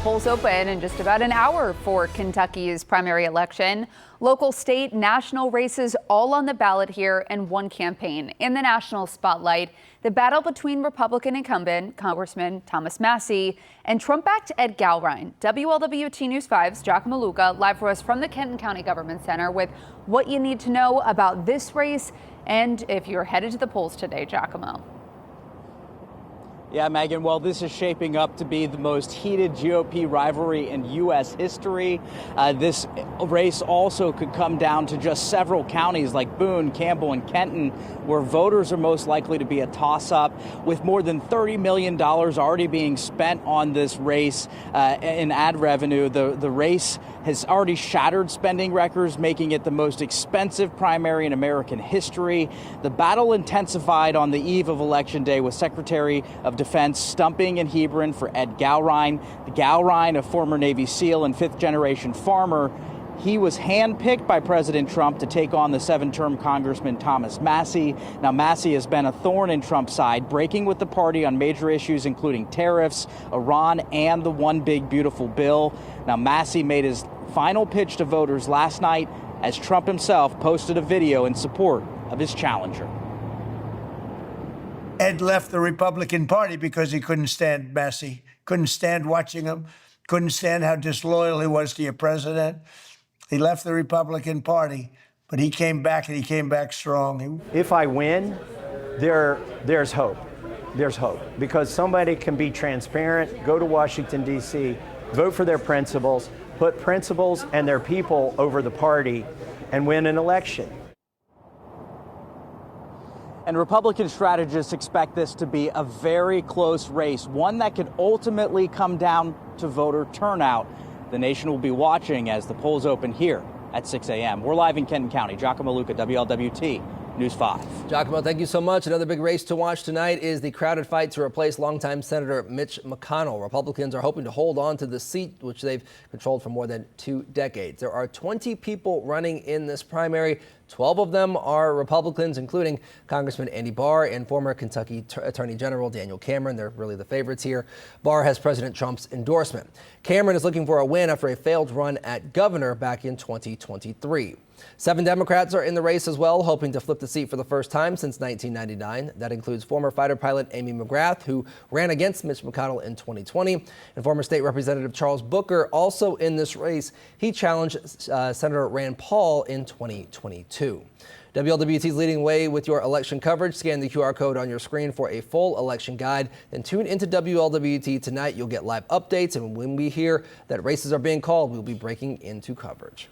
Polls open in just about an hour for Kentucky's primary election. Local, state, national races all on the ballot here, and one campaign in the national spotlight. The battle between Republican incumbent Congressman Thomas Massie and Trump-backed Ed Gallrein. WLWT News 5's Giacomo Luca live for us from the Kenton County Government Center with what you need to know about this race and if you're headed to the polls today, Giacomo. Yeah, Megan, well, this is shaping up to be the most heated GOP rivalry in U.S. history. This race also could come down to just several counties like Boone, Campbell, and Kenton, where voters are most likely to be a toss-up. With more than $30 million already being spent on this race in ad revenue, the race has already shattered spending records, making it the most expensive primary in American history. The battle intensified on the eve of Election Day with Secretary of Defense stumping in Hebron for Ed Gallrein. Gallrein, a former Navy SEAL and fifth-generation farmer, he was handpicked by President Trump to take on the seven-term Congressman Thomas Massie. Now, Massie has been a thorn in Trump's side, breaking with the party on major issues including tariffs, Iran, and the One Big Beautiful Bill. Now, Massie made his final pitch to voters last night as Trump himself posted a video in support of his challenger. Ed left the Republican Party because he couldn't stand Massie, couldn't stand watching him, couldn't stand how disloyal he was to your president. He left the Republican Party, but he came back, and he came back strong. If I win, there's hope. There's hope because somebody can be transparent, go to Washington, D.C., vote for their principles, put principles and their people over the party, and win an election. And Republican strategists expect this to be a very close race, one that could ultimately come down to voter turnout. The nation will be watching as the polls open here at 6 a.m. We're live in Kenton County. Giacomo Luca, WLWT News 5. Giacomo, thank you so much. Another big race to watch tonight is the crowded fight to replace longtime Senator Mitch McConnell. Republicans are hoping to hold on to the seat, which they've controlled for more than 2 decades. There are 20 people running in this primary. 12 of them are Republicans, including Congressman Andy Barr and former Kentucky Attorney General Daniel Cameron. They're really the favorites here. Barr has President Trump's endorsement. Cameron is looking for a win after a failed run at governor back in 2023. 7 Democrats are in the race as well, hoping to flip the seat for the first time since 1999. That includes former fighter pilot Amy McGrath, who ran against Mitch McConnell in 2020, and former state representative Charles Booker, also in this race. He challenged Senator Rand Paul in 2022. WLWT is leading way with your election coverage. Scan the QR code on your screen for a full election guide. Then tune into WLWT tonight. You'll get live updates, and when we hear that races are being called, we'll be breaking into coverage.